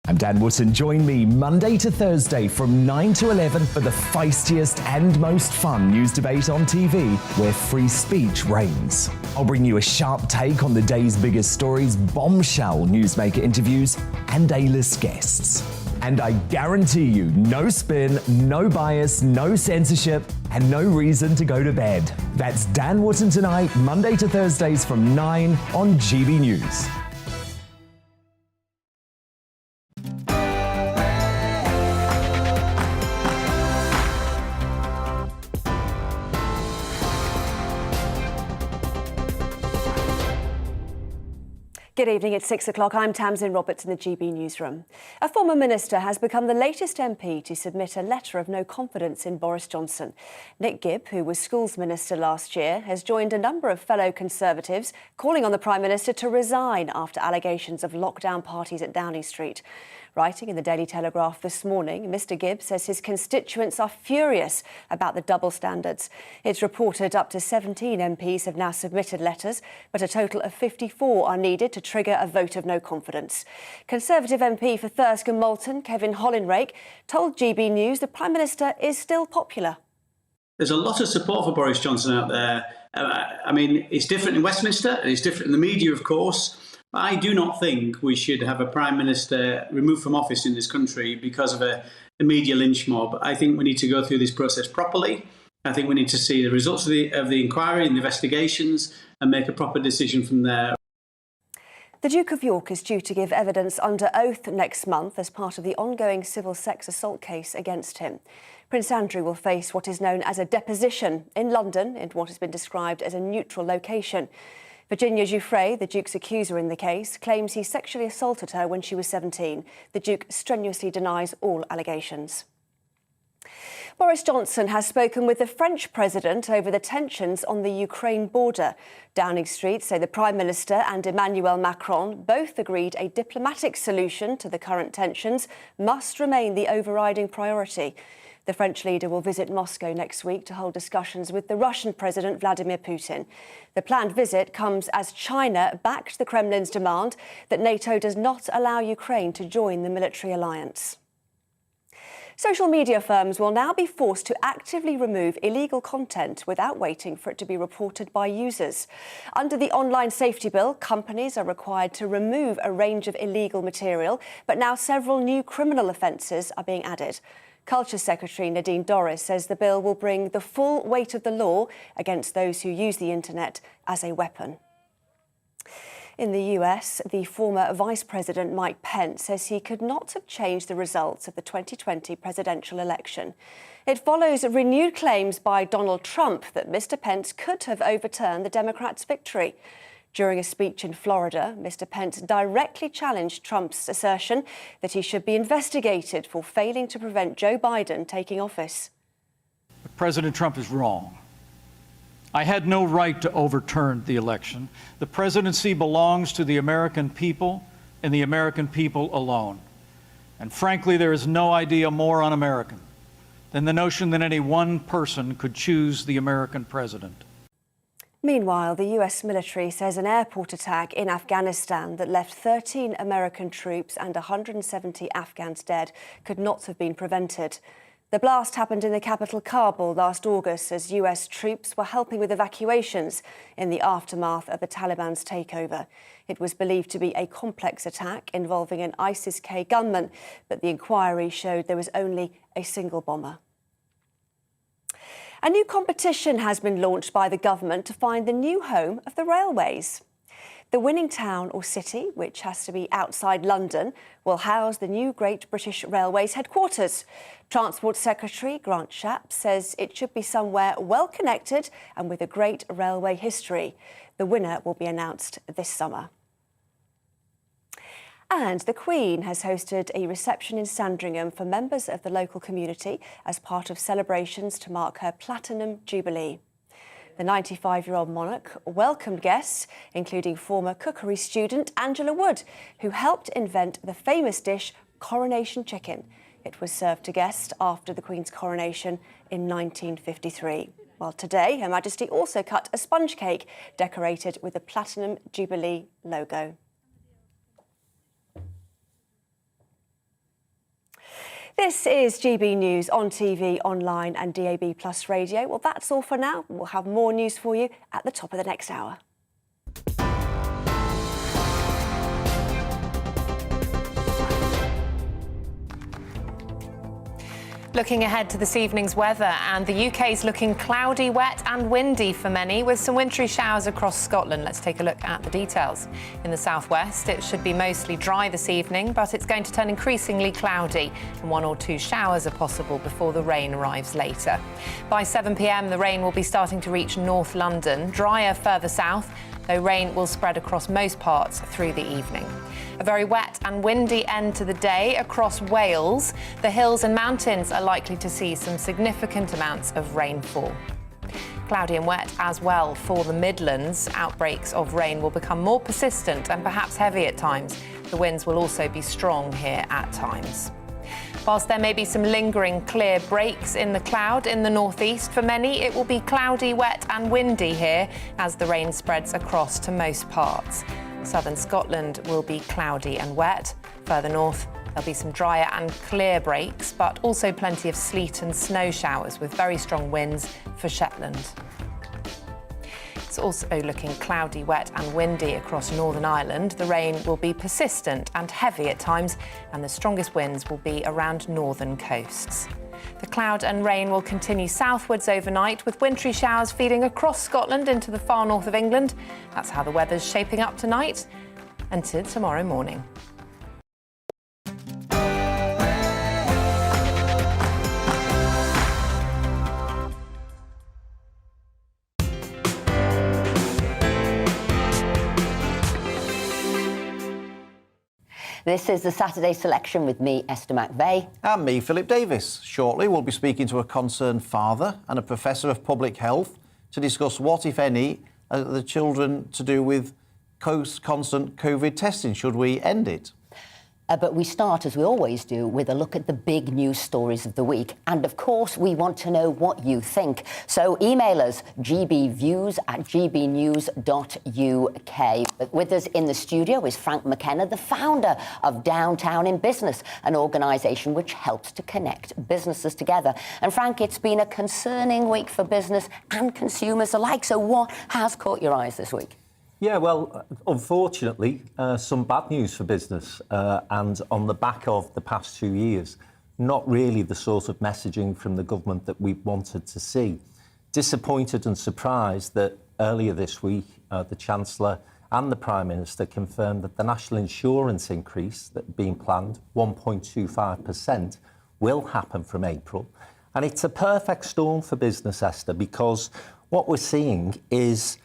I'm Dan Wootton. Join me Monday to Thursday from 9 to 11 for the feistiest and most fun news debate on TV, where free speech reigns. I'll bring you a sharp take on the day's biggest stories, bombshell newsmaker interviews, and A-list guests. And I guarantee you, no spin, no bias, no censorship, and no reason to go to bed. That's Dan Wootton Tonight, Monday to Thursdays from 9 on GB News. Good evening, it's 6 o'clock. I'm Tamsin Roberts in the GB newsroom. A former minister has become the latest MP to submit a letter of no confidence in Boris Johnson. Nick Gibb, who was schools minister last year, has joined a number of fellow Conservatives calling on the Prime Minister to resign after allegations of lockdown parties at Downing Street. Writing in the Daily Telegraph this morning, Mr Gibb says his constituents are furious about the double standards. It's reported up to 17 MPs have now submitted letters, but a total of 54 are needed to trigger a vote of no confidence. Conservative MP for Thirsk and Moulton, Kevin Hollinrake, told GB News the Prime Minister is still popular. There's a lot of support for Boris Johnson out there. I mean, it's different in Westminster and it's different in the media, of course. I do not think we should have a Prime Minister removed from office in this country because of a media lynch mob. I think we need to go through this process properly. I think we need to see the results of the inquiry and the investigations and make a proper decision from there. The Duke of York is due to give evidence under oath next month as part of the ongoing civil sex assault case against him. Prince Andrew will face what is known as a deposition in London in what has been described as a neutral location. Virginia Giuffre, the Duke's accuser in the case, claims he sexually assaulted her when she was 17. The Duke strenuously denies all allegations. Boris Johnson has spoken with the French president over the tensions on the Ukraine border. Downing Street say the Prime Minister and Emmanuel Macron both agreed a diplomatic solution to the current tensions must remain the overriding priority. The French leader will visit Moscow next week to hold discussions with the Russian President Vladimir Putin. The planned visit comes as China backed the Kremlin's demand that NATO does not allow Ukraine to join the military alliance. Social media firms will now be forced to actively remove illegal content without waiting for it to be reported by users. Under the Online Safety Bill, companies are required to remove a range of illegal material, but now several new criminal offences are being added. Culture Secretary Nadine Dorries says the bill will bring the full weight of the law against those who use the internet as a weapon. In the US, the former Vice President Mike Pence says he could not have changed the results of the 2020 presidential election. It follows renewed claims by Donald Trump that Mr. Pence could have overturned the Democrats' victory. During a speech in Florida, Mr. Pence directly challenged Trump's assertion that he should be investigated for failing to prevent Joe Biden taking office. President Trump is wrong. I had no right to overturn the election. The presidency belongs to the American people and the American people alone. And frankly, there is no idea more un-American than the notion that any one person could choose the American president. Meanwhile, the US military says an airport attack in Afghanistan that left 13 American troops and 170 Afghans dead could not have been prevented. The blast happened in the capital Kabul last August as US troops were helping with evacuations in the aftermath of the Taliban's takeover. It was believed to be a complex attack involving an ISIS-K gunman, but the inquiry showed there was only a single bomber. A new competition has been launched by the government to find the new home of the railways. The winning town or city, which has to be outside London, will house the new Great British Railways headquarters. Transport Secretary Grant Shapps says it should be somewhere well connected and with a great railway history. The winner will be announced this summer. And the Queen has hosted a reception in Sandringham for members of the local community as part of celebrations to mark her Platinum Jubilee. The 95-year-old monarch welcomed guests, including former cookery student Angela Wood, who helped invent the famous dish Coronation Chicken. It was served to guests after the Queen's coronation in 1953. Well, today, Her Majesty also cut a sponge cake decorated with the Platinum Jubilee logo. This is GB News on TV, online and DAB+ radio. Well, that's all for now. We'll have more news for you at the top of the next hour. Looking ahead to this evening's weather, and the UK's looking cloudy, wet and windy for many, with some wintry showers across Scotland. Let's take a look at the details. In the southwest, it should be mostly dry this evening, but it's going to turn increasingly cloudy, and 1 or 2 showers are possible before the rain arrives later. By 7 p.m, the rain will be starting to reach North London, drier further south, though rain will spread across most parts through the evening. A very wet and windy end to the day across Wales. The hills and mountains are likely to see some significant amounts of rainfall. Cloudy and wet as well for the Midlands. Outbreaks of rain will become more persistent and perhaps heavy at times. The winds will also be strong here at times. Whilst there may be some lingering clear breaks in the cloud in the northeast, for many it will be cloudy, wet and windy here as the rain spreads across to most parts. Southern Scotland will be cloudy and wet. Further north, there'll be some drier and clear breaks, but also plenty of sleet and snow showers with very strong winds for Shetland. It's also looking cloudy, wet and windy across Northern Ireland. The rain will be persistent and heavy at times, and the strongest winds will be around northern coasts. The cloud and rain will continue southwards overnight, with wintry showers feeding across Scotland into the far north of England. That's how the weather's shaping up tonight and to tomorrow morning. This is the Saturday Selection with me, Esther McVeigh. And me, Philip Davis. Shortly, we'll be speaking to a concerned father and a professor of public health to discuss what, if any, are the children to do with constant COVID testing. Should we end it? But we start, as we always do, with a look at the big news stories of the week. And, of course, we want to know what you think. So email us, gbviews@gbnews.uk. But with us in the studio is Frank McKenna, the founder of Downtown in Business, an organisation which helps to connect businesses together. And, Frank, it's been a concerning week for business and consumers alike. So what has caught your eyes this week? Yeah, well, unfortunately, some bad news for business, and on the back of the past 2 years, not really the sort of messaging from the government that we wanted to see. Disappointed and surprised that earlier this week, the Chancellor and the Prime Minister confirmed that the national insurance increase that being planned, 1.25%, will happen from April. And it's a perfect storm for business, Esther, because what we're seeing is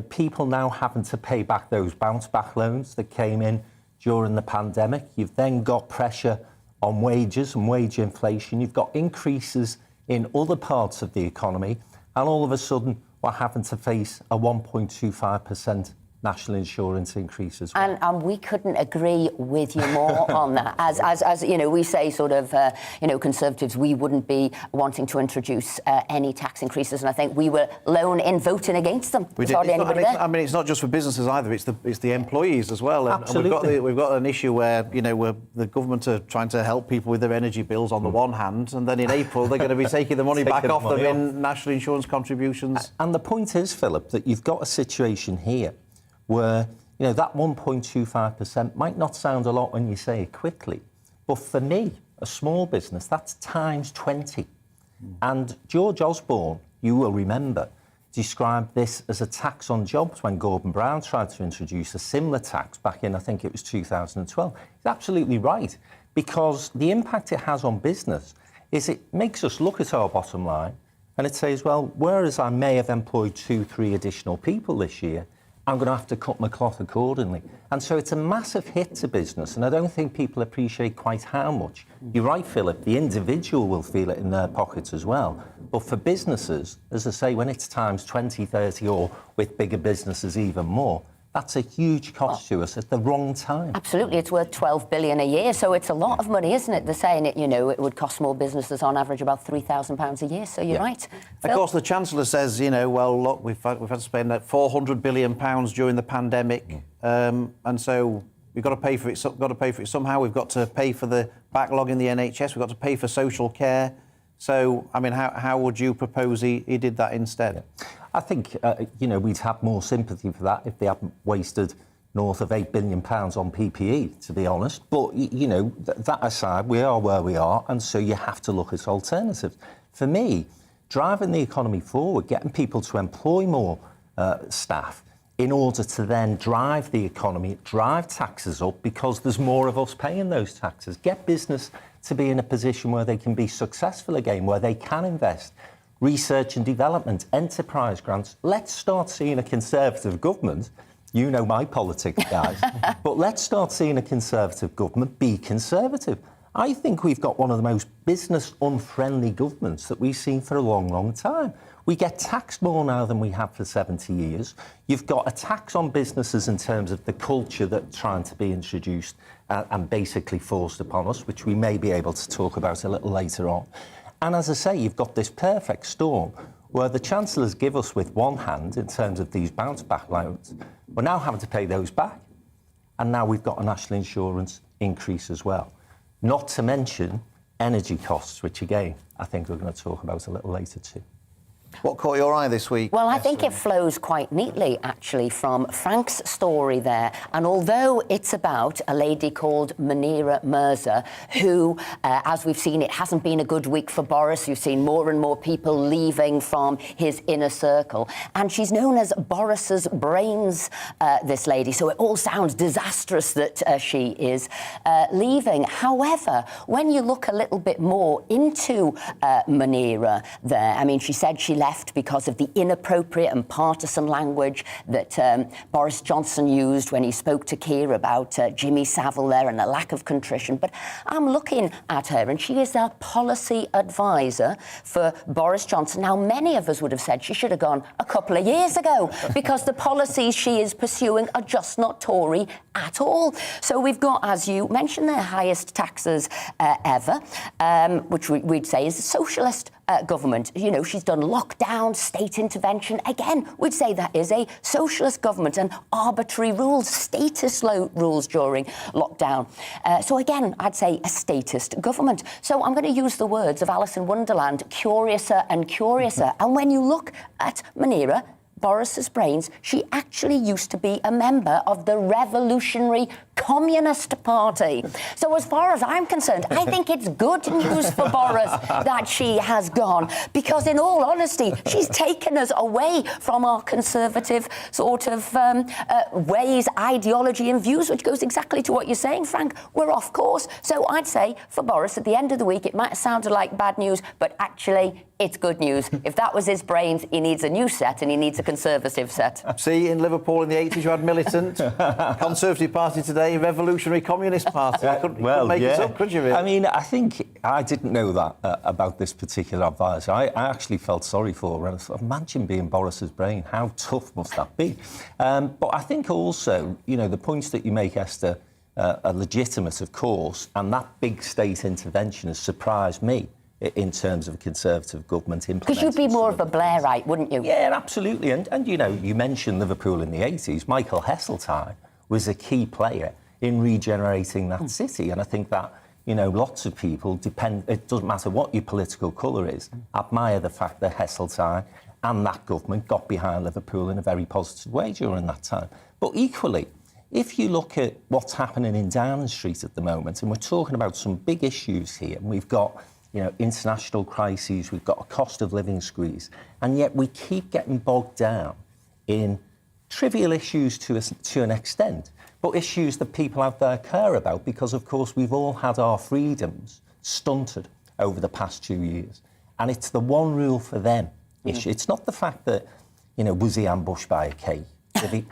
people now having to pay back those bounce-back loans that came in during the pandemic. You've then got pressure on wages and wage inflation. You've got increases in other parts of the economy. And all of a sudden, we're having to face a 1.25% national insurance increase as well. And we couldn't agree with you more on that. As you know, we say sort of, Conservatives, we wouldn't be wanting to introduce any tax increases, and I think we were alone in voting against them. We did. It's not just for businesses either, it's the employees as well. And Absolutely. we've got an issue where, where the government are trying to help people with their energy bills on the one hand, and then in April they're going to be taking the money back off them in national insurance contributions. And the point is, Philip, that you've got a situation here where, that 1.25% might not sound a lot when you say it quickly, but for me, a small business, that's times 20. And George Osborne, you will remember, described this as a tax on jobs when Gordon Brown tried to introduce a similar tax back in, I think it was 2012. He's absolutely right, because the impact it has on business is it makes us look at our bottom line and it says, well, whereas I may have employed 2-3 additional people this year, I'm going to have to cut my cloth accordingly. And so it's a massive hit to business, and I don't think people appreciate quite how much. You're right, Philip, the individual will feel it in their pockets as well. But for businesses, as I say, when it's times 20, 30, or with bigger businesses even more, that's a huge cost to us at the wrong time. Absolutely, it's worth $12 billion a year, so it's a lot of money, isn't it? They're saying it, it would cost small businesses on average about £3,000 a year. So you're right. Of course, the Chancellor says, well, look, we've had to spend £400 billion during the pandemic, and so we've got to pay for it. Got to pay for it somehow. We've got to pay for the backlog in the NHS. We've got to pay for social care. So, I mean, how would you propose he did that instead? Yeah. I think, we'd have more sympathy for that if they hadn't wasted north of £8 billion on PPE, to be honest. But, that aside, we are where we are, and so you have to look at alternatives. For me, driving the economy forward, getting people to employ more staff in order to then drive the economy, drive taxes up, because there's more of us paying those taxes. Get business to be in a position where they can be successful again, where they can invest. Research and development, enterprise grants. Let's start seeing a Conservative government. You know my politics, guys. But let's start seeing a Conservative government be Conservative. I think we've got one of the most business-unfriendly governments that we've seen for a long, long time. We get taxed more now than we have for 70 years. You've got a tax on businesses in terms of the culture that's trying to be introduced and basically forced upon us, which we may be able to talk about a little later on. And as I say, you've got this perfect storm where the Chancellors give us with one hand in terms of these bounce-back loans. We're now having to pay those back. And now we've got a national insurance increase as well. Not to mention energy costs, which, again, I think we're going to talk about a little later too. What caught your eye this week? Well, I think it flows quite neatly, actually, from Frank's story there. And although it's about a lady called Munira Mirza, who, as we've seen, it hasn't been a good week for Boris. You've seen more and more people leaving from his inner circle. And she's known as Boris's brains, this lady. So it all sounds disastrous that she is leaving. However, when you look a little bit more into Munira there, I mean, she said she left because of the inappropriate and partisan language that Boris Johnson used when he spoke to Keir about Jimmy Savile there and a lack of contrition. But I'm looking at her, and she is a policy advisor for Boris Johnson. Now, many of us would have said she should have gone a couple of years ago because the policies she is pursuing are just not Tory at all. So we've got, as you mentioned, their highest taxes ever, which we'd say is a socialist government. You know, she's done lockdown, state intervention. Again, we'd say that is a socialist government, and arbitrary rules, statist rules during lockdown. So again, I'd say a statist government. So I'm going to use the words of Alice in Wonderland, curiouser and curiouser. And when you look at Munira, Boris's brains, she actually used to be a member of the Revolutionary Communist Party. So as far as I'm concerned, I think it's good news for Boris that she has gone, because in all honesty, she's taken us away from our conservative sort of ways, ideology and views, which goes exactly to what you're saying, Frank. We're off course. So I'd say for Boris, at the end of the week, it might have sounded like bad news, but actually it's good news. If that was his brains, he needs a new set, and he needs a Conservative set. See, in Liverpool in the 80s, you had militant, Conservative Party today, Revolutionary Communist Party. You couldn't make it up, could you, really? I mean, I think I didn't know that about this particular advisor. I actually felt sorry for her. And I thought, imagine being Boris's brain. How tough must that be? But I think also, you know, the points that you make, Esther, are legitimate, of course, and that big state intervention has surprised me in terms of a Conservative government implementing. Because you'd be more of a Blairite, wouldn't you? Yeah, absolutely. And you know, you mentioned Liverpool in the 80s. Michael Heseltine was a key player in regenerating that city. And I think that, you know, lots of people it doesn't matter what your political colour is, admire the fact that Heseltine and that government got behind Liverpool in a very positive way during that time. But equally, if you look at what's happening in Downing Street at the moment, and we're talking about some big issues here, and we've got, you know, international crises, we've got a cost of living squeeze, and yet we keep getting bogged down in trivial issues to an extent, but issues that people out there care about, because, of course, we've all had our freedoms stunted over the past 2 years. And it's the one rule for them issue. It's not the fact that, you know, was he ambushed by a cake?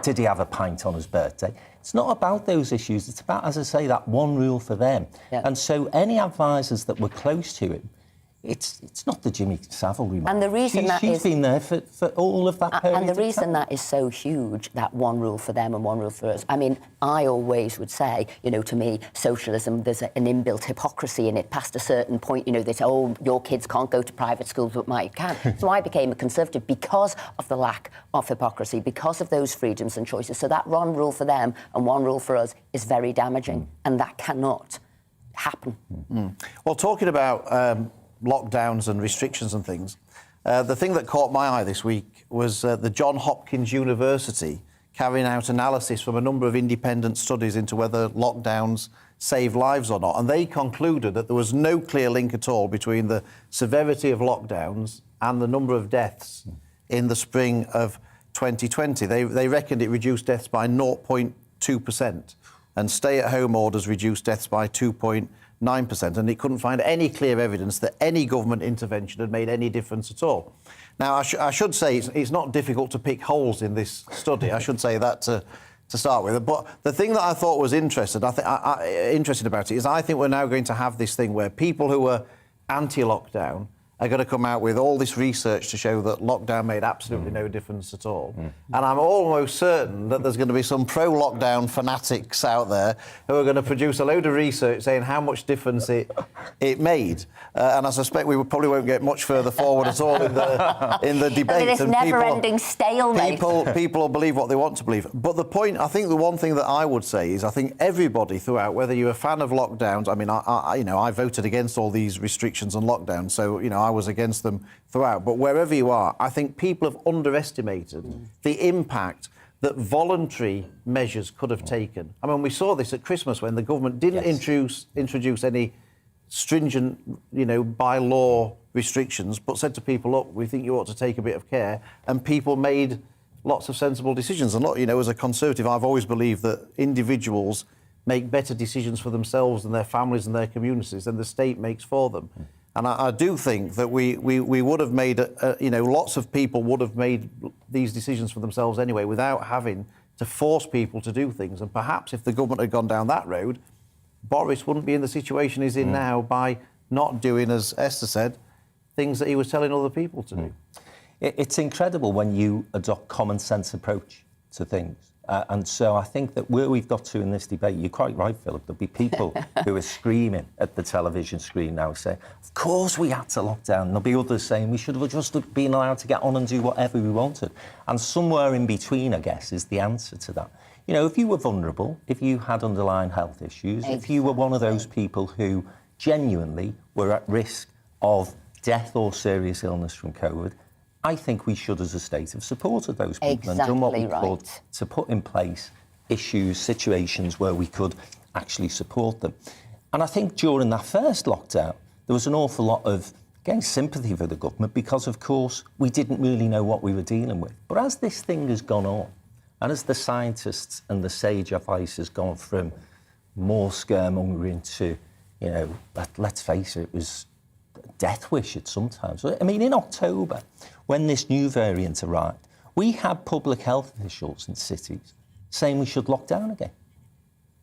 Did he have a pint on his birthday? It's not about those issues. It's about, as I say, that one rule for them. Yeah. And so any advisors that were close to him, it's not the Jimmy Savile remark. And the reason she's been there for all of that period. And the reason that is so huge, that one rule for them and one rule for us, I mean, I always would say, you know, to me, socialism, there's an inbuilt hypocrisy in it. Past a certain point, you know, they say, oh, your kids can't go to private schools, but mine can. So I became a Conservative because of the lack of hypocrisy, because of those freedoms and choices. So that one rule for them and one rule for us is very damaging, and that cannot happen. Well, talking about lockdowns and restrictions and things, the thing that caught my eye this week was the Johns Hopkins University carrying out analysis from a number of independent studies into whether lockdowns save lives or not. And they concluded that there was no clear link at all between the severity of lockdowns and the number of deaths in the spring of 2020. They reckoned it reduced deaths by 0.2%, and stay-at-home orders reduced deaths by 2.9%, and it couldn't find any clear evidence that any government intervention had made any difference at all. Now, I should say it's not difficult to pick holes in this study. I should say that to start with. But the thing that I thought was interesting about it is I think we're now going to have this thing where people who are anti-lockdown are going to come out with all this research to show that lockdown made absolutely no difference at all. And I'm almost certain that there's going to be some pro-lockdown fanatics out there who are going to produce a load of research saying how much difference it made. And I suspect we probably won't get much further forward at all in the debate. This never-ending stalemate. People will believe what they want to believe. But the point, I think the one thing that I would say is I think everybody throughout, whether you're a fan of lockdowns, I mean, I voted against all these restrictions and lockdowns, so, I was against them throughout. But wherever you are, I think people have underestimated the impact that voluntary measures could have taken. I mean, we saw this at Christmas when the government didn't introduce any stringent, by law restrictions, but said to people, look, we think you ought to take a bit of care, and people made lots of sensible decisions. And look, as a Conservative, I've always believed that individuals make better decisions for themselves and their families and their communities than the state makes for them. And I do think that we would have made, lots of people would have made these decisions for themselves anyway without having to force people to do things. And perhaps if the government had gone down that road, Boris wouldn't be in the situation he's in now by not doing, as Esther said, things that he was telling other people to do. It's incredible when you adopt common sense approach to things. And so I think that where we've got to in this debate, you're quite right, Philip, there'll be people who are screaming at the television screen now saying, of course we had to lock down. There'll be others saying we should have just been allowed to get on and do whatever we wanted. And somewhere in between, I guess, is the answer to that. If you were vulnerable, if you had underlying health issues, if you were one of those people who genuinely were at risk of death or serious illness from COVID, I think we should, as a state, have supported those people and done what we could to put in place issues, situations where we could actually support them. And I think during that first lockdown, there was an awful lot of, again, sympathy for the government because, of course, we didn't really know what we were dealing with. But as this thing has gone on, and as the scientists and the sage advice has gone from more scaremongering to, let's face it, it was death wish at sometimes. I mean, in October, when this new variant arrived, we had public health officials in cities saying we should lock down again.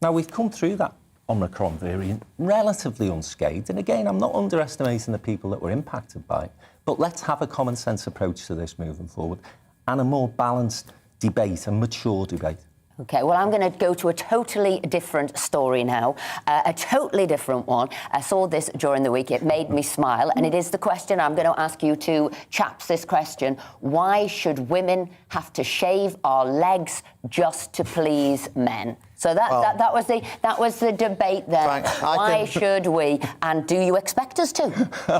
Now, we've come through that Omicron variant relatively unscathed. And again, I'm not underestimating the people that were impacted by it, but let's have a common sense approach to this moving forward and a more balanced debate, a mature debate. OK, well, I'm going to go to a totally different story now, a totally different one. I saw this during the week. It made me smile, and it is the question. I'm going to ask you two chaps this question. Why should women have to shave our legs just to please men? So that was the debate there. Frank, why should we? And do you expect us to?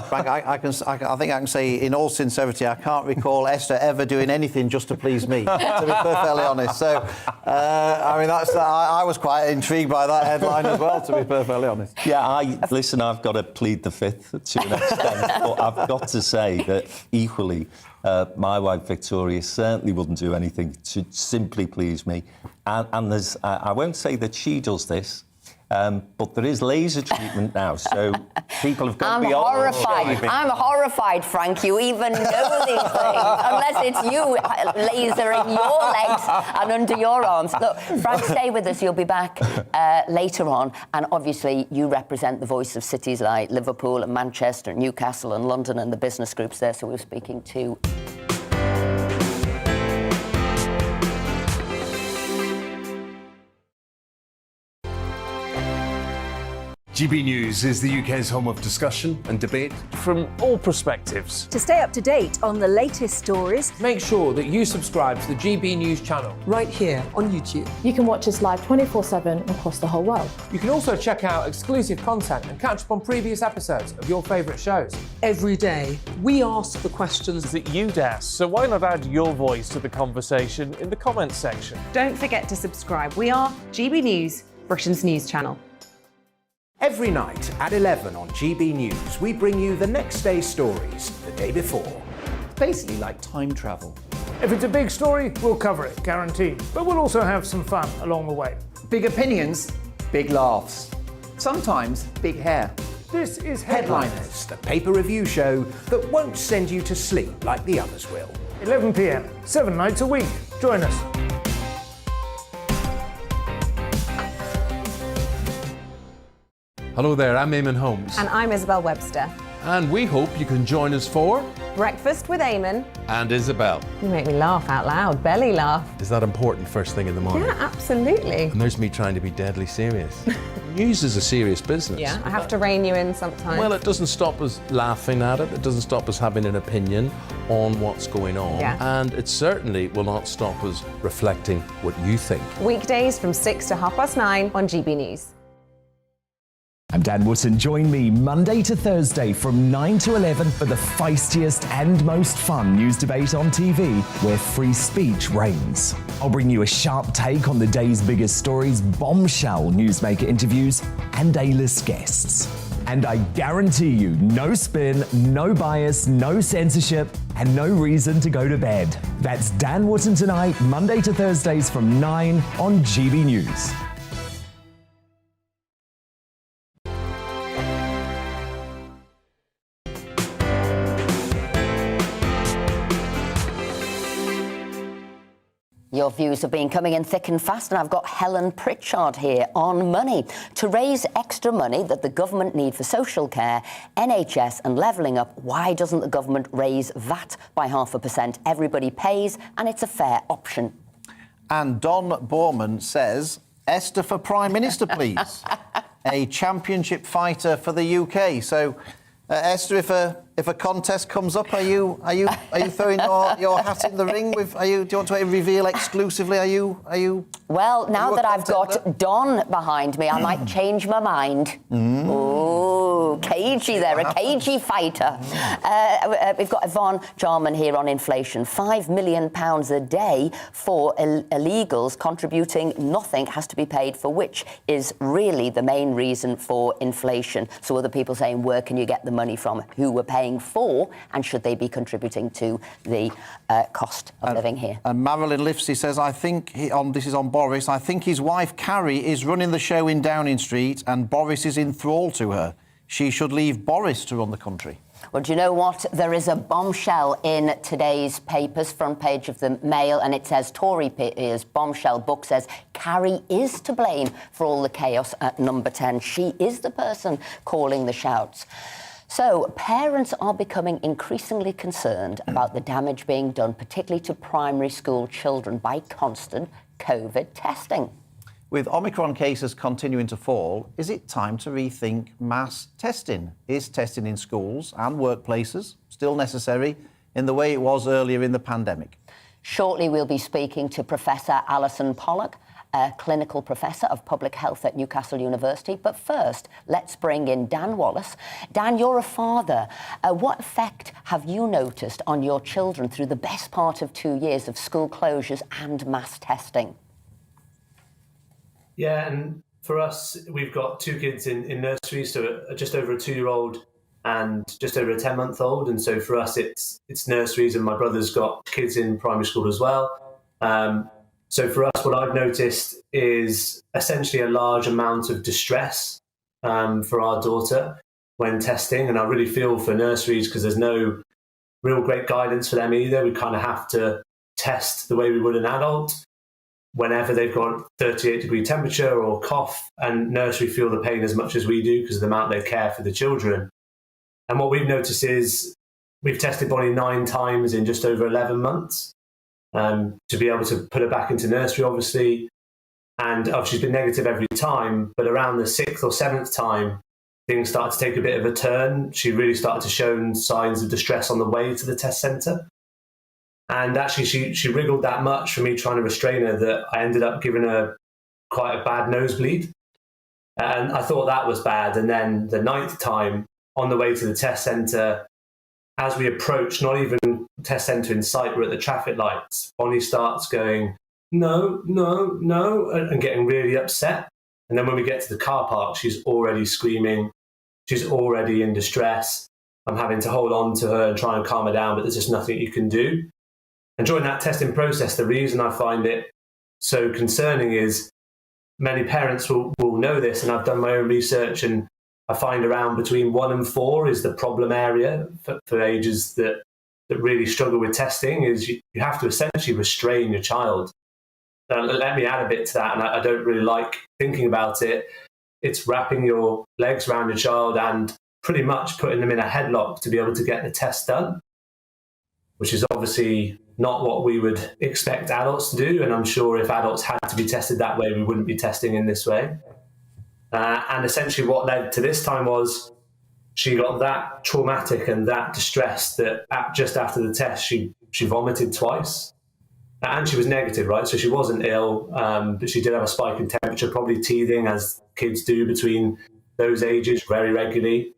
Frank, I think I can say in all sincerity, I can't recall Esther ever doing anything just to please me, to be perfectly honest. So, I was quite intrigued by that headline as well, to be perfectly honest. Yeah, listen, I've got to plead the fifth to an extent, but I've got to say that equally, my wife Victoria certainly wouldn't do anything to simply please me. And there's, I won't say that she does this, but there is laser treatment now, so people have gone beyond. I'm horrified, Frank. You even know these things, unless it's you lasering your legs and under your arms. Look, Frank, stay with us. You'll be back later on, and obviously you represent the voice of cities like Liverpool and Manchester and Newcastle and London and the business groups there, so we're speaking to... GB News is the UK's home of discussion and debate from all perspectives. To stay up to date on the latest stories, make sure that you subscribe to the GB News channel right here on YouTube. You can watch us live 24/7 across the whole world. You can also check out exclusive content and catch up on previous episodes of your favourite shows. Every day, we ask the questions that you'd ask, so why not add your voice to the conversation in the comments section? Don't forget to subscribe. We are GB News, Britain's news channel. Every night at 11 on GB News, we bring you the next day's stories the day before. It's basically like time travel. If it's a big story, we'll cover it, guaranteed. But we'll also have some fun along the way. Big opinions, big laughs. Sometimes big hair. This is Headliners, the paper review show that won't send you to sleep like the others will. 11 p.m, 7 nights a week. Join us. Hello there, I'm Eamon Holmes. And I'm Isabel Webster. And we hope you can join us for Breakfast with Eamon and Isabel. You make me laugh out loud, belly laugh. Is that important first thing in the morning? Yeah, absolutely. And there's me trying to be deadly serious. News is a serious business. Yeah, I have to rein you in sometimes. Well, it doesn't stop us laughing at it. It doesn't stop us having an opinion on what's going on. Yeah. And it certainly will not stop us reflecting what you think. Weekdays from 6 to 9:30 on GB News. I'm Dan Wootton. Join me Monday to Thursday from 9 to 11 for the feistiest and most fun news debate on TV, where free speech reigns. I'll bring you a sharp take on the day's biggest stories, bombshell newsmaker interviews, and A-list guests. And I guarantee you, no spin, no bias, no censorship, and no reason to go to bed. That's Dan Wootton tonight, Monday to Thursdays from 9 on GB News. Your views have been coming in thick and fast, and I've got Helen Pritchard here on money. To raise extra money that the government need for social care, NHS and levelling up, why doesn't the government raise VAT by 0.5%? Everybody pays, and it's a fair option. And Don Borman says, Esther for Prime Minister, please. A championship fighter for the UK. So, Esther, if a contest comes up, are you throwing your hat in the ring? Do you want to reveal exclusively? Are you? Well, now that I've got Don behind me, I might change my mind. Oh, cagey there, a cagey fighter. We've got Yvonne Jarman here on inflation. £5 million a day for illegals contributing nothing has to be paid for, which is really the main reason for inflation. So other people saying, where can you get the money from? Who we're paying for, and should they be contributing to the cost of living here? And Marilyn Lifsey says, I think, this is on Boris, I think his wife Carrie is running the show in Downing Street and Boris is in thrall to her. She should leave Boris to run the country. Well, do you know what? There is a bombshell in today's papers, front page of the Mail, and it says Tory peers, bombshell book says Carrie is to blame for all the chaos at Number 10. She is the person calling the shots. So parents are becoming increasingly concerned about the damage being done, particularly to primary school children, by constant COVID testing. With Omicron cases continuing to fall, is it time to rethink mass testing? Is testing in schools and workplaces still necessary in the way it was earlier in the pandemic? Shortly, we'll be speaking to Professor Alison Pollock, a clinical professor of public health at Newcastle University. But first, let's bring in Dan Wallace. Dan, you're a father. What effect have you noticed on your children through the best part of 2 years of school closures and mass testing? Yeah, and for us, we've got two kids in nursery, so just over a 2-year-old and just over a 10-month-old. And so for us, it's nurseries, and my brother's got kids in primary school as well. So for us, what I've noticed is essentially a large amount of distress for our daughter when testing. And I really feel for nurseries because there's no real great guidance for them either. We kind of have to test the way we would an adult whenever they've got 38-degree temperature or cough, and nursery feel the pain as much as we do because of the amount they care for the children. And what we've noticed is we've tested Bonnie 9 times in just over 11 months. To be able to put her back into nursery, obviously. And she's been negative every time, but around the 6th or 7th time, things started to take a bit of a turn. She really started to show signs of distress on the way to the test centre. And actually, she wriggled that much for me trying to restrain her that I ended up giving her quite a bad nosebleed. And I thought that was bad. And then the 9th time, on the way to the test centre, as we approach, not even test centre in sight, we're at the traffic lights, Bonnie starts going, no, no, no, and getting really upset. And then when we get to the car park, she's already screaming. She's already in distress. I'm having to hold on to her and try and calm her down, but there's just nothing you can do. And during that testing process, the reason I find it so concerning is many parents will know this, and I've done my own research, and I find around between 1 and 4 is the problem area for ages that really struggle with testing, is you have to essentially restrain your child. Let me add a bit to that, and I don't really like thinking about it. It's wrapping your legs around your child and pretty much putting them in a headlock to be able to get the test done, which is obviously not what we would expect adults to do. And I'm sure if adults had to be tested that way, we wouldn't be testing in this way. And essentially what led to this time was she got that traumatic and that distressed that just after the test, she vomited twice. And she was negative, right? So she wasn't ill, but she did have a spike in temperature, probably teething, as kids do between those ages very regularly.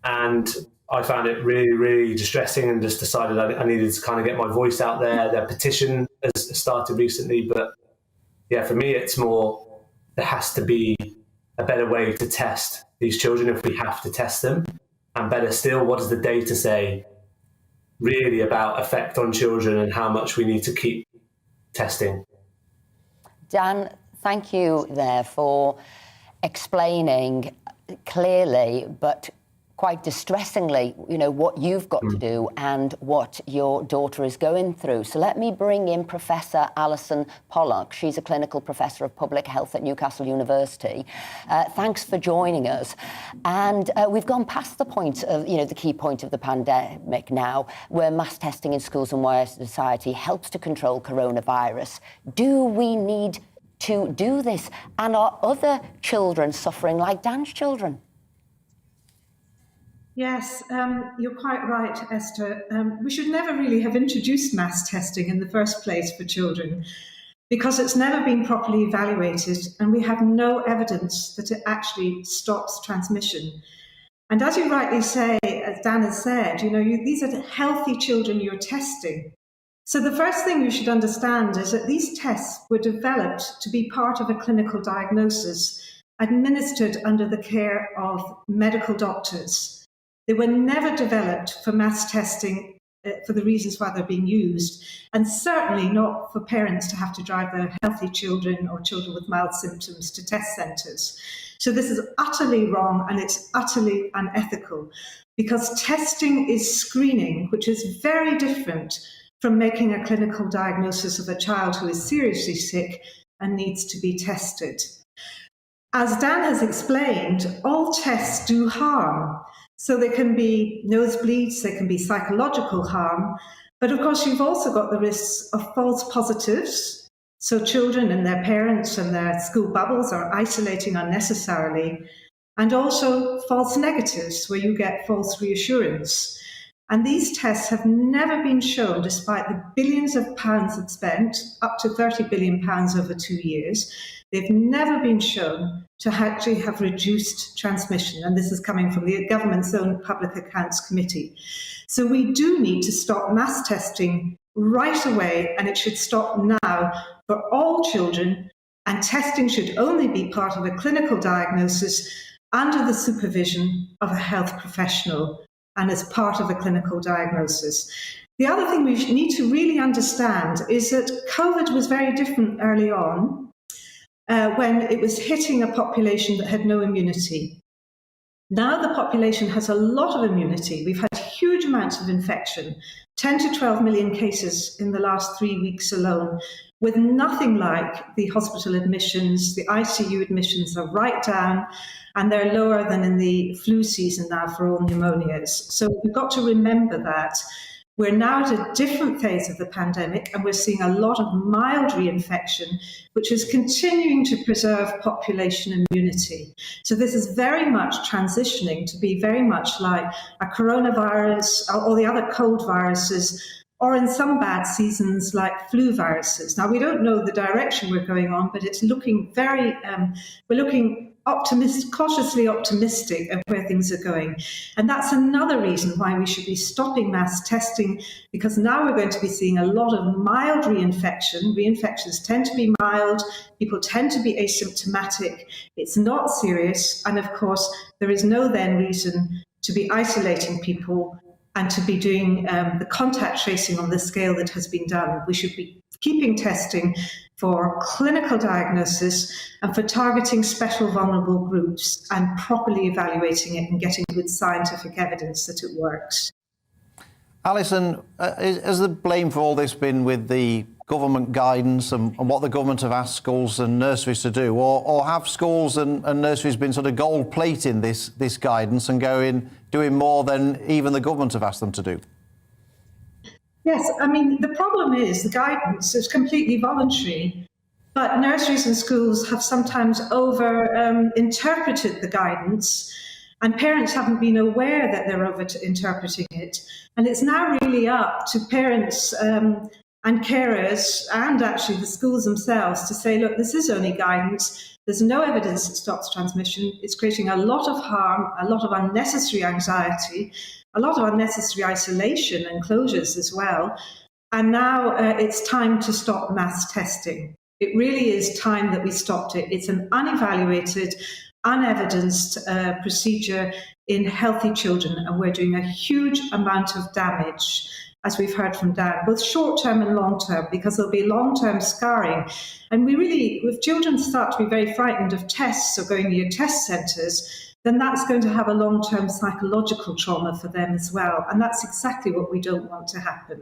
And I found it really, really distressing and just decided I needed to kind of get my voice out there. Their petition has started recently, but yeah, for me, it's more, there has to be a better way to test these children if we have to test them. And better still, what does the data say really about effect on children and how much we need to keep testing? Dan, thank you there for explaining clearly, but quite distressingly, what you've got to do and what your daughter is going through. So let me bring in Professor Alison Pollock. She's a clinical professor of public health at Newcastle University. Thanks for joining us. And we've gone past the point of, the key point of the pandemic now, where mass testing in schools and wider society helps to control coronavirus. Do we need to do this? And are other children suffering like Dan's children? Yes, you're quite right, Esther. We should never really have introduced mass testing in the first place for children because it's never been properly evaluated and we have no evidence that it actually stops transmission. And as you rightly say, as Dan has said, these are healthy children you're testing. So the first thing you should understand is that these tests were developed to be part of a clinical diagnosis administered under the care of medical doctors. They were never developed for mass testing for the reasons why they're being used, and certainly not for parents to have to drive their healthy children or children with mild symptoms to test centres. So this is utterly wrong and it's utterly unethical because testing is screening, which is very different from making a clinical diagnosis of a child who is seriously sick and needs to be tested. As Dan has explained, all tests do harm. So there can be nosebleeds, there can be psychological harm, but of course you've also got the risks of false positives. So children and their parents and their school bubbles are isolating unnecessarily, and also false negatives where you get false reassurance. And these tests have never been shown, despite the billions of pounds that's spent, up to £30 billion over 2 years, they've never been shown to actually have reduced transmission. And this is coming from the government's own Public Accounts Committee. So we do need to stop mass testing right away, and it should stop now for all children. And testing should only be part of a clinical diagnosis under the supervision of a health professional and as part of a clinical diagnosis. The other thing we need to really understand is that COVID was very different early on when it was hitting a population that had no immunity. Now the population has a lot of immunity. We've had huge amounts of infection, 10 to 12 million cases in the last 3 weeks alone, with nothing like the hospital admissions. The ICU admissions are right down, and they're lower than in the flu season now for all pneumonias. So we've got to remember that. We're now at a different phase of the pandemic, and we're seeing a lot of mild reinfection, which is continuing to preserve population immunity. So this is very much transitioning to be very much like a coronavirus or the other cold viruses, or in some bad seasons like flu viruses. Now, we don't know the direction we're going on, but it's looking we're looking cautiously optimistic of where things are going. And that's another reason why we should be stopping mass testing, because now we're going to be seeing a lot of mild reinfection. Reinfections tend to be mild, people tend to be asymptomatic, it's not serious, and of course, there is no then reason to be isolating people and to be doing the contact tracing on the scale that has been done. We should be keeping testing for clinical diagnosis and for targeting special vulnerable groups and properly evaluating it and getting good scientific evidence that it works. Alison, has the blame for all this been with the government guidance and what the government have asked schools and nurseries to do? Or have schools and nurseries been sort of gold plating this guidance and doing more than even the government have asked them to do? Yes, I mean, the problem is the guidance is completely voluntary, but nurseries and schools have sometimes over-interpreted the guidance, and parents haven't been aware that they're over-interpreting it. And it's now really up to parents and carers and actually the schools themselves to say, look, this is only guidance. There's no evidence it stops transmission. It's creating a lot of harm, a lot of unnecessary anxiety, a lot of unnecessary isolation and closures as well. And now it's time to stop mass testing. It really is time that we stopped it. It's an unevaluated, unevidenced procedure in healthy children, and we're doing a huge amount of damage, as we've heard from Dan, both short-term and long-term, because there'll be long-term scarring. And we really, if children start to be very frightened of tests or going near test centres, then that's going to have a long-term psychological trauma for them as well. And that's exactly what we don't want to happen.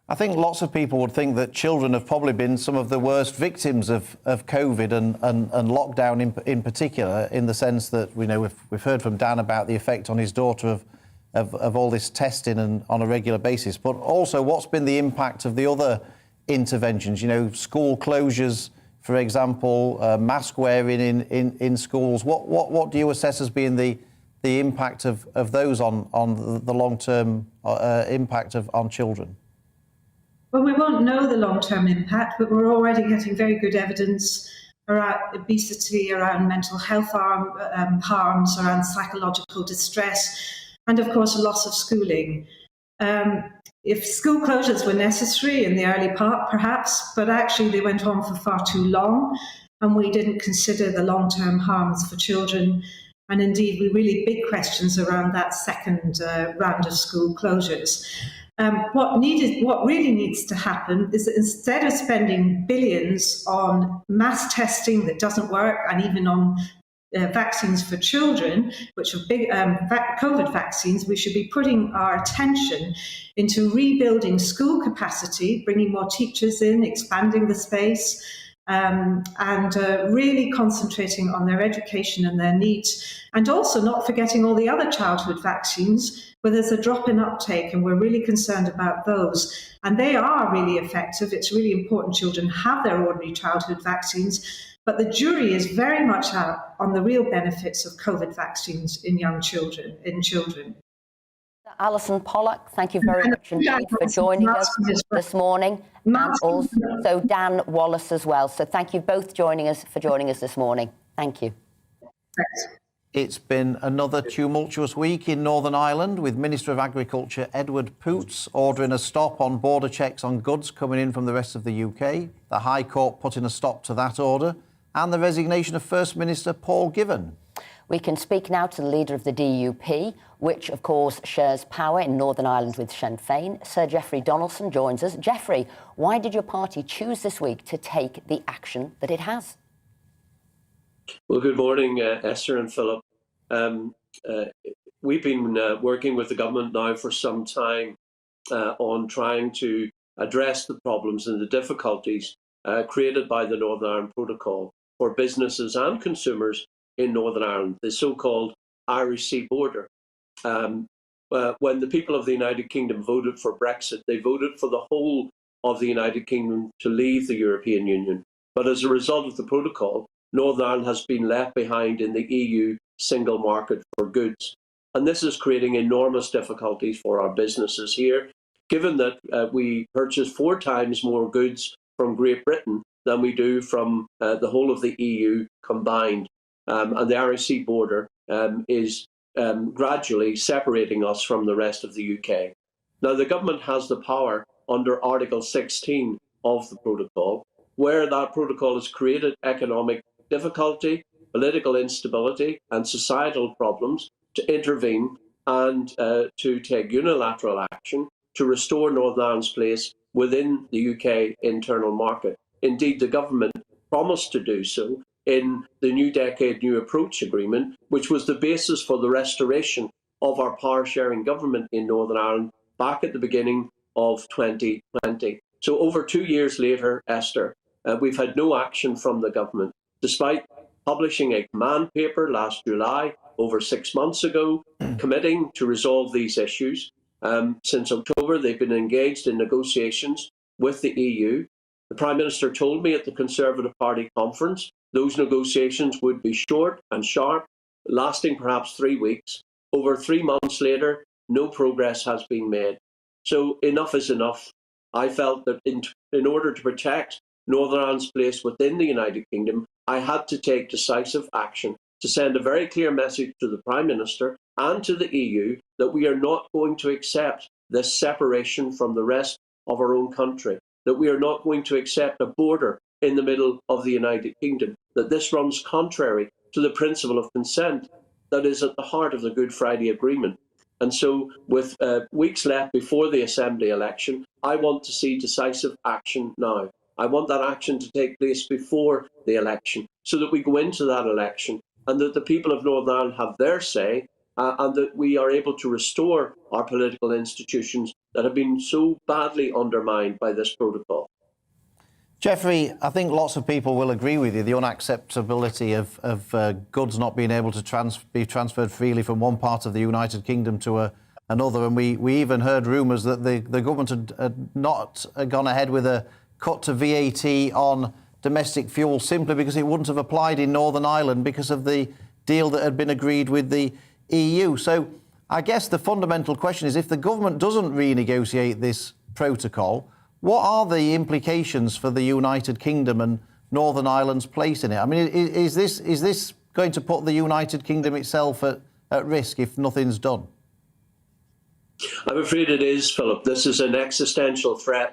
I think lots of people would think that children have probably been some of the worst victims of COVID and lockdown in particular, in the sense that we've heard from Dan about the effect on his daughter of all this testing and on a regular basis, but also what's been the impact of the other interventions, school closures, for example, mask wearing in schools. What do you assess as being the impact of those on the long-term impact on children? Well, we won't know the long-term impact, but we're already getting very good evidence around obesity, around mental health harms, around psychological distress, and of course, loss of schooling. If school closures were necessary in the early part, perhaps, but actually they went on for far too long, and we didn't consider the long-term harms for children. And indeed, we really big questions around that second round of school closures. What really needs to happen is that instead of spending billions on mass testing that doesn't work, and even on vaccines for children, which are big COVID vaccines, we should be putting our attention into rebuilding school capacity, bringing more teachers in, expanding the space, and really concentrating on their education and their needs, and also not forgetting all the other childhood vaccines where there's a drop in uptake, and we're really concerned about those. And they are really effective. It's really important children have their ordinary childhood vaccines, but the jury is very much out on the real benefits of COVID vaccines in children. Alison Pollock, thank you very much indeed for joining us this morning, and also Dan Wallace as well. So thank you both for joining us this morning. Thank you. Thanks. It's been another tumultuous week in Northern Ireland, with Minister of Agriculture Edward Poots ordering a stop on border checks on goods coming in from the rest of the UK, the High Court putting a stop to that order, and the resignation of First Minister Paul Givan. We can speak now to the leader of the DUP, which, of course, shares power in Northern Ireland with Sinn Féin. Sir Geoffrey Donaldson joins us. Geoffrey, why did your party choose this week to take the action that it has? Well, good morning, Esther and Philip. We've been working with the government now for some time on trying to address the problems and the difficulties created by the Northern Ireland Protocol for businesses and consumers in Northern Ireland, the so-called Irish Sea border. when the people of the United Kingdom voted for Brexit, they voted for the whole of the United Kingdom to leave the European Union. But as a result of the protocol, Northern Ireland has been left behind in the EU single market for goods. And this is creating enormous difficulties for our businesses here, given that we purchase 4 times more goods from Great Britain than we do from the whole of the EU combined. And the Irish Sea border is gradually separating us from the rest of the UK. Now, the government has the power under Article 16 of the protocol, where that protocol has created economic difficulty, political instability, and societal problems, to intervene and to take unilateral action to restore Northern Ireland's place within the UK internal market. Indeed, the government promised to do so in the New Decade New Approach Agreement, which was the basis for the restoration of our power-sharing government in Northern Ireland back at the beginning of 2020. So over 2 years later, Esther, we've had no action from the government, despite publishing a command paper last July, over 6 months ago, committing to resolve these issues. Since October, they've been engaged in negotiations with the EU. The Prime Minister told me at the Conservative Party conference those negotiations would be short and sharp, lasting perhaps 3 weeks. Over 3 months later, no progress has been made. So enough is enough. I felt that in order to protect Northern Ireland's place within the United Kingdom, I had to take decisive action to send a very clear message to the Prime Minister and to the EU that we are not going to accept this separation from the rest of our own country, that we are not going to accept a border in the middle of the United Kingdom, that this runs contrary to the principle of consent that is at the heart of the Good Friday Agreement. And so, with weeks left before the Assembly election, I want to see decisive action now. I want that action to take place before the election, so that we go into that election and that the people of Northern Ireland have their say, and that we are able to restore our political institutions that have been so badly undermined by this protocol. Jeffrey, I think lots of people will agree with you, the unacceptability of goods not being able to be transferred freely from one part of the United Kingdom to another. And we even heard rumours that the government had not gone ahead with a cut to VAT on domestic fuel simply because it wouldn't have applied in Northern Ireland because of the deal that had been agreed with the EU. So I guess the fundamental question is, if the government doesn't renegotiate this protocol, what are the implications for the United Kingdom and Northern Ireland's place in it? I mean, is this going to put the United Kingdom itself at risk if nothing's done? I'm afraid it is, Philip. This is an existential threat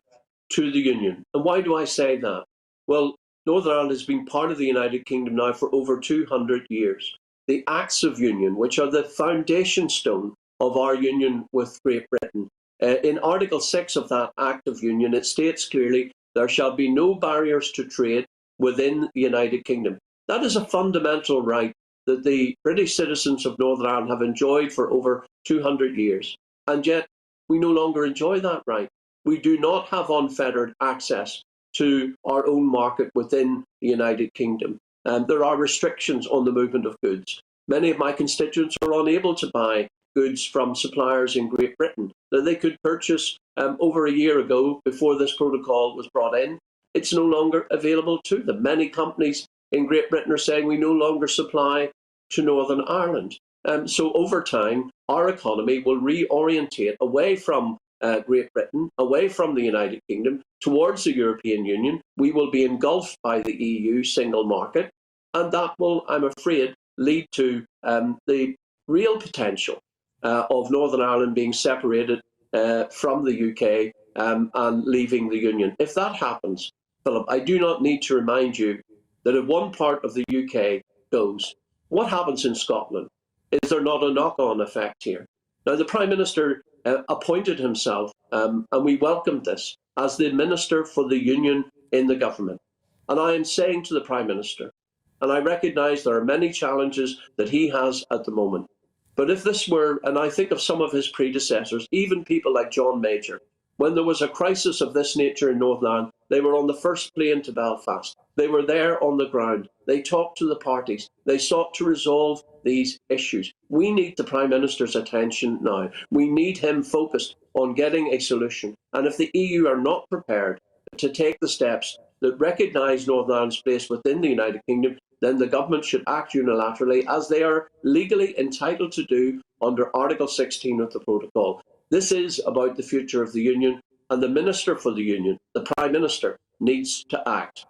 to the Union. And why do I say that? Well, Northern Ireland has been part of the United Kingdom now for over 200 years. The Acts of Union, which are the foundation stone of our union with Great Britain, in Article 6 of that Act of Union, it states clearly, there shall be no barriers to trade within the United Kingdom. That is a fundamental right that the British citizens of Northern Ireland have enjoyed for over 200 years. And yet, we no longer enjoy that right. We do not have unfettered access to our own market within the United Kingdom. There are restrictions on the movement of goods. Many of my constituents are unable to buy goods from suppliers in Great Britain that they could purchase over a year ago before this protocol was brought in. It's no longer available to them. Many companies in Great Britain are saying we no longer supply to Northern Ireland. So over time, our economy will reorientate away from Great Britain, away from the United Kingdom, towards the European Union. We will be engulfed by the EU single market, and that will, I'm afraid, lead to the real potential of Northern Ireland being separated from the UK and leaving the Union. If that happens, Philip, I do not need to remind you that if one part of the UK goes, what happens in Scotland? Is there not a knock-on effect here? Now, the Prime Minister appointed himself, and we welcomed this, as the Minister for the Union in the government. And I am saying to the Prime Minister, and I recognise there are many challenges that he has at the moment, but if this were, and I think of some of his predecessors, even people like John Major, When there was a crisis of this nature in Northern Ireland, they were on the first plane to Belfast. They were there on the ground. They talked to the parties. They sought to resolve these issues. We need the Prime Minister's attention now. We need him focused on getting a solution. And if the EU are not prepared to take the steps that recognise Northern Ireland's place within the United Kingdom, then the government should act unilaterally, as they are legally entitled to do under Article 16 of the Protocol. This is about the future of the Union, and the Minister for the Union, the Prime Minister, needs to act.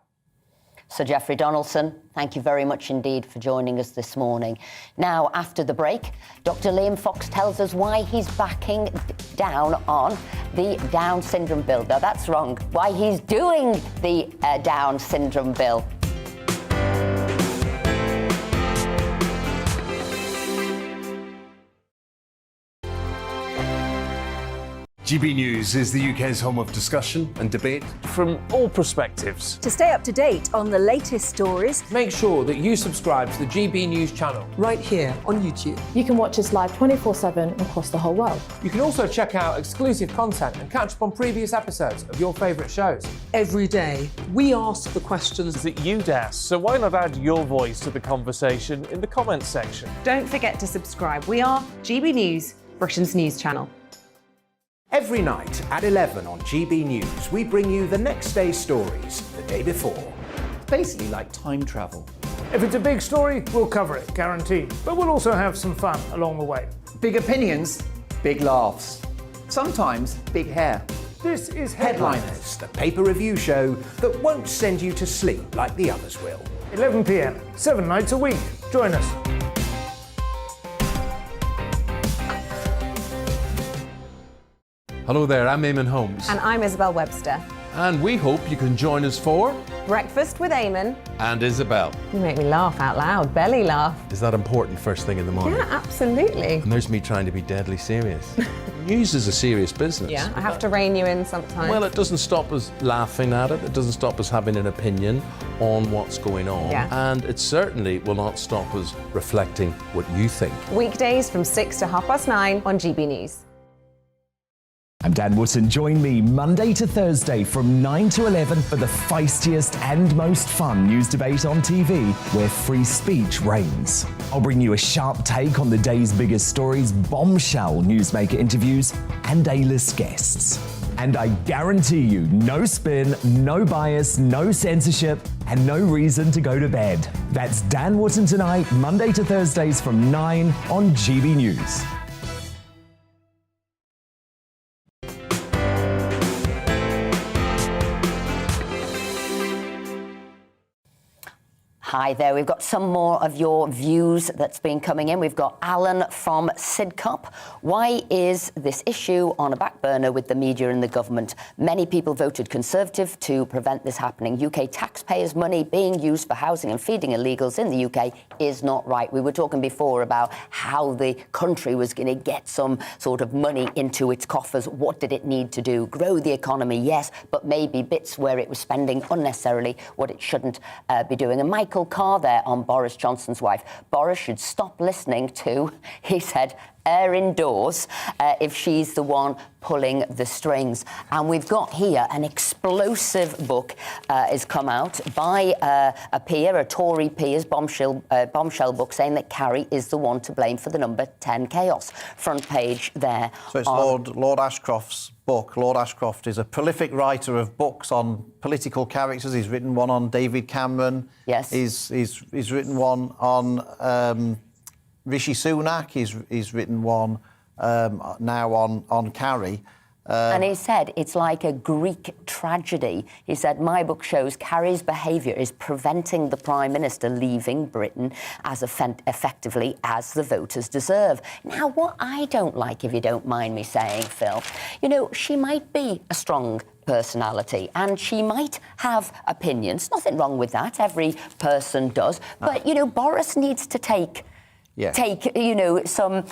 Sir Geoffrey Donaldson, thank you very much indeed for joining us this morning. Now, after the break, Dr. Liam Fox tells us why he's backing down on the Down syndrome bill. No, that's wrong. Why he's doing the Down syndrome bill. GB News is the UK's home of discussion and debate. From all perspectives. To stay up to date on the latest stories, make sure that you subscribe to the GB News channel right here on YouTube. You can watch us live 24/7 across the whole world. You can also check out exclusive content and catch up on previous episodes of your favourite shows. Every day, we ask the questions that you'd ask, so why not add your voice to the conversation in the comments section? Don't forget to subscribe. We are GB News, Britain's news channel. Every night at 11 on GB News, we bring you the next day's stories the day before. It's basically like time travel. If it's a big story, we'll cover it, guaranteed. But we'll also have some fun along the way. Big opinions, big laughs. Sometimes big hair. This is Headliners, the paper review show that won't send you to sleep like the others will. 11 p.m, 7 nights a week. Join us. Hello there, I'm Eamon Holmes. And I'm Isabel Webster. And we hope you can join us for Breakfast with Eamon and Isabel. You make me laugh out loud, belly laugh. Is that important first thing in the morning? Yeah, absolutely. And there's me trying to be deadly serious. News is a serious business. Yeah, I have to rein you in sometimes. Well, it doesn't stop us laughing at it. It doesn't stop us having an opinion on what's going on. Yeah. And it certainly will not stop us reflecting what you think. Weekdays from 6 to 9:30 on GB News. I'm Dan Wootton. Join me Monday to Thursday from 9 to 11 for the feistiest and most fun news debate on TV, where free speech reigns. I'll bring you a sharp take on the day's biggest stories, bombshell newsmaker interviews, and A-list guests. And I guarantee you, no spin, no bias, no censorship, and no reason to go to bed. That's Dan Wootton tonight, Monday to Thursdays from 9 on GB News. Hi there, we've got some more of your views that's been coming in. We've got Alan from Sidcup. Why is this issue on a back burner with the media and the government? Many people voted Conservative to prevent this happening. UK taxpayers' money being used for housing and feeding illegals in the UK is not right. We were talking before about how the country was going to get some sort of money into its coffers. What did it need to do? Grow the economy, yes, but maybe bits where it was spending unnecessarily what it shouldn't be doing. And Michael Carr there on Boris Johnson's wife. Boris should stop listening to, he said, her indoors if she's the one pulling the strings. And we've got here an explosive book has come out by a peer, a Tory peer's bombshell book, saying that Carrie is the one to blame for the number 10 chaos. Front page there. So it's Lord Ashcroft's book. Lord Ashcroft is a prolific writer of books on political characters. He's written one on David Cameron. Yes. He's written one on Rishi Sunak. He's written one now on Carrie. And he said it's like a Greek tragedy. He said, my book shows Carrie's behaviour is preventing the Prime Minister leaving Britain as effectively as the voters deserve. Now, what I don't like, if you don't mind me saying, Phil, you know, she might be a strong personality and she might have opinions. Nothing wrong with that. Every person does. But, you know, Boris needs to take, you know, some,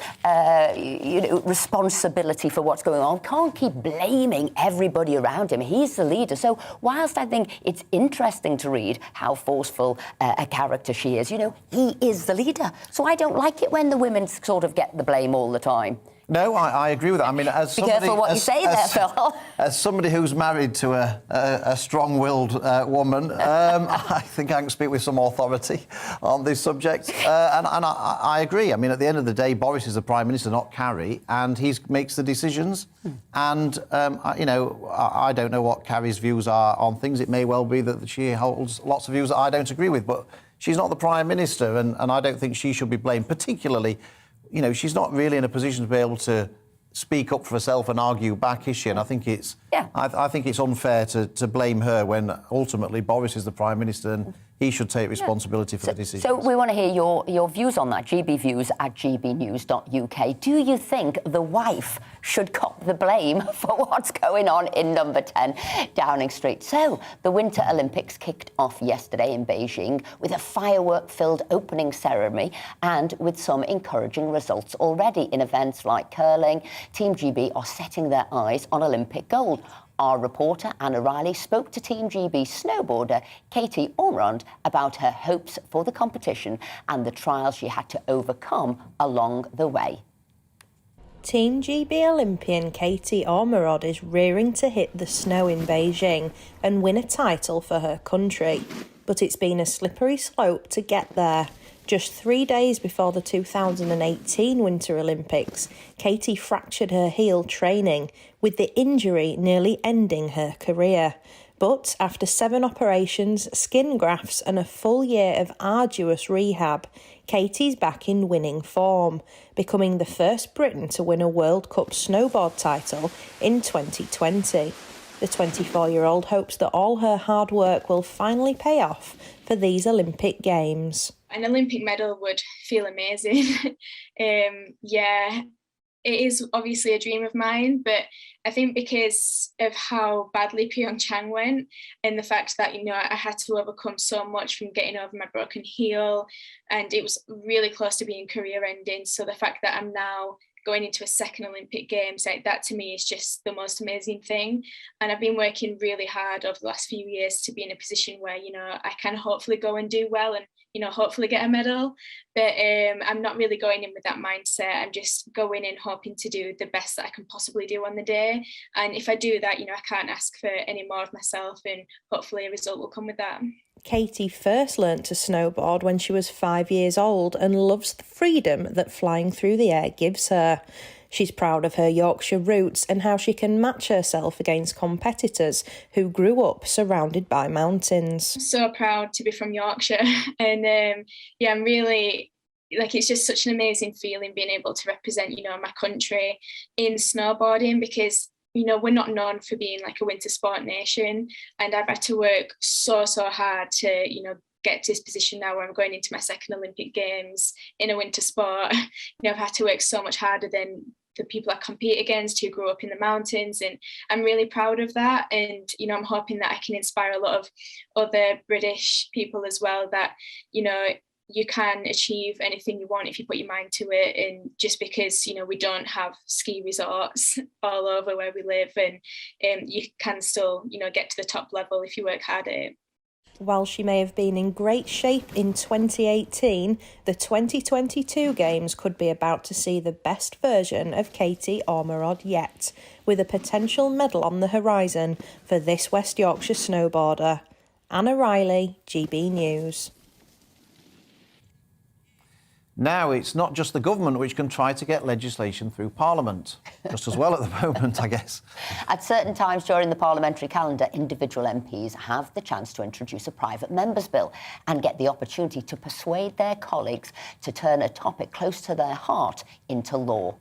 responsibility for what's going on. Can't keep blaming everybody around him. He's the leader. So whilst I think it's interesting to read how forceful a character she is, you know, he is the leader. So I don't like it when the women sort of get the blame all the time. No, I agree with that. I mean, as Be somebody, careful what you say there, Phil. As somebody who's married to a strong-willed woman, I think I can speak with some authority on this subject. And I agree. I mean, at the end of the day, Boris is the Prime Minister, not Carrie, and he makes the decisions. And, you know, I don't know what Carrie's views are on things. It may well be that she holds lots of views that I don't agree with, but she's not the Prime Minister, and I don't think she should be blamed, particularly, you know, she's not really in a position to be able to speak up for herself and argue back, is she? And I think it's, I think it's unfair to blame her when ultimately Boris is the Prime Minister and he should take responsibility for the decision. So we want to hear your views on that. gbviews at gbnews.uk. Do you think the wife should cop the blame for what's going on in number 10 Downing Street? So the Winter Olympics kicked off yesterday in Beijing with a firework-filled opening ceremony and with some encouraging results already in events like curling. Team GB are setting their eyes on Olympic gold. Our reporter, Anna Riley, spoke to Team GB snowboarder Katie Ormond about her hopes for the competition and the trials she had to overcome along the way. Team GB Olympian Katie Ormerod is rearing to hit the snow in Beijing and win a title for her country. But it's been a slippery slope to get there. Just 3 days before the 2018 Winter Olympics, Katie fractured her heel training, with the injury nearly ending her career. But after 7 operations, skin grafts and a full year of arduous rehab, Katie's back in winning form, becoming the first Briton to win a World Cup snowboard title in 2020. The 24-year-old hopes that all her hard work will finally pay off for these Olympic Games. An Olympic medal would feel amazing. It is obviously a dream of mine, but I think because of how badly Pyeongchang went and the fact that, you know, I had to overcome so much from getting over my broken heel, and it was really close to being career ending. So the fact that I'm now going into a second Olympic Games, like that to me is just the most amazing thing. And I've been working really hard over the last few years to be in a position where, you know, I can hopefully go and do well and, you know, hopefully get a medal. But I'm not really going in with that mindset. I'm just going in hoping to do the best that I can possibly do on the day. And if I do that, you know, I can't ask for any more of myself, and hopefully a result will come with that. Katie first learnt to snowboard when she was 5 years old and loves the freedom that flying through the air gives her. She's proud of her Yorkshire roots and how she can match herself against competitors who grew up surrounded by mountains. I'm so proud to be from Yorkshire, and I'm really, like, it's just such an amazing feeling being able to represent, you know, my country in snowboarding, because, you know, we're not known for being like a winter sport nation, and I've had to work so hard to, you know, get to this position now where I'm going into my second Olympic Games in a winter sport. You know, I've had to work so much harder than the people I compete against who grew up in the mountains, and I'm really proud of that. And, you know, I'm hoping that I can inspire a lot of other British people as well, that, you know, you can achieve anything you want if you put your mind to it. And just because, you know, we don't have ski resorts all over where we live, and you can still, you know, get to the top level if you work hard at it. While she may have been in great shape in 2018, the 2022 Games could be about to see the best version of Katie Ormerod yet, with a potential medal on the horizon for this West Yorkshire snowboarder. Anna Riley, GB News. Now, it's not just the government which can try to get legislation through Parliament. Just as well at the moment, I guess. At certain times during the parliamentary calendar, individual MPs have the chance to introduce a private member's bill and get the opportunity to persuade their colleagues to turn a topic close to their heart into law.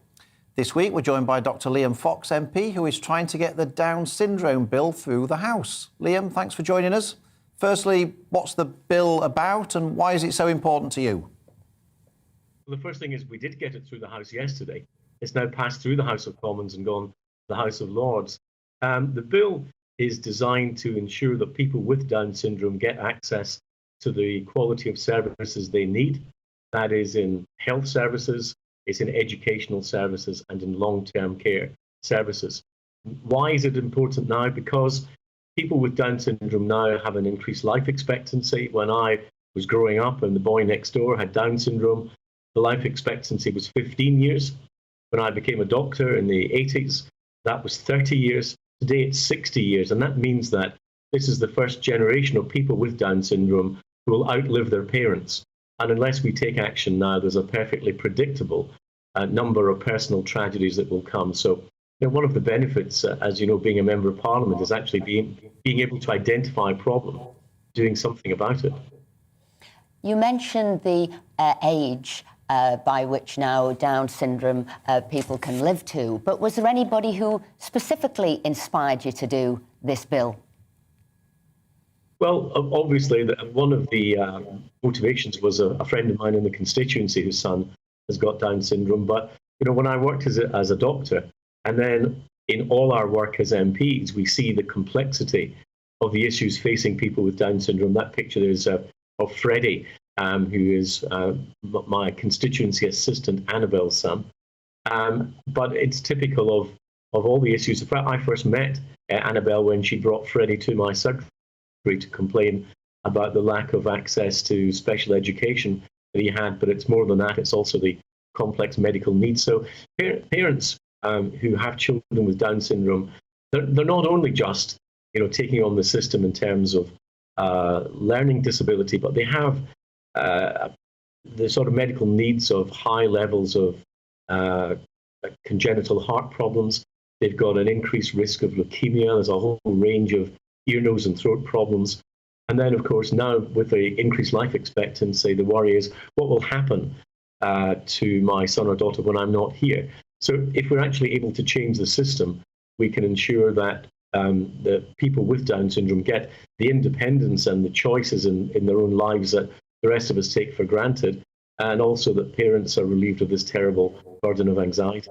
This week, we're joined by Dr. Liam Fox MP, who is trying to get the Down syndrome bill through the House. Liam, thanks for joining us. Firstly, what's the bill about and why is it so important to you? Well, the first thing is we did get it through the House yesterday. It's now passed through the House of Commons and gone to the House of Lords. The bill is designed to ensure that people with Down syndrome get access to the quality of services they need. That is in health services, it's in educational services, and in long-term care services. Why is it important now? Because people with Down syndrome now have an increased life expectancy. When I was growing up and the boy next door had Down syndrome, the life expectancy was 15 years. When I became a doctor in the 80s, that was 30 years. Today it's 60 years, and that means that this is the first generation of people with Down syndrome who will outlive their parents. And unless we take action now, there's a perfectly predictable number of personal tragedies that will come. So, one of the benefits, as you know, being a member of Parliament is actually being able to identify a problem, doing something about it. You mentioned the age by which now Down syndrome people can live to, but was there anybody who specifically inspired you to do this bill? Well, obviously, one of the motivations was a friend of mine in the constituency whose son has got Down syndrome. But, when I worked as a doctor, and then in all our work as MPs, we see the complexity of the issues facing people with Down syndrome. That picture is of Freddie, who is my constituency assistant, Annabelle's son. But it's typical of all the issues. In fact, I first met Annabelle when she brought Freddie to my surgery to complain about the lack of access to special education that he had. But it's more than that. It's also the complex medical needs. So parents who have children with Down syndrome, they're not only just taking on the system in terms of learning disability, but they have the sort of medical needs of high levels of congenital heart problems. They've got an increased risk of leukemia. There's a whole range of ear, nose and throat problems. And then, of course, now with the increased life expectancy, the worry is what will happen to my son or daughter when I'm not here. So if we're actually able to change the system, we can ensure that the people with Down syndrome get the independence and the choices in their own lives that the rest of us take for granted, and also that parents are relieved of this terrible burden of anxiety.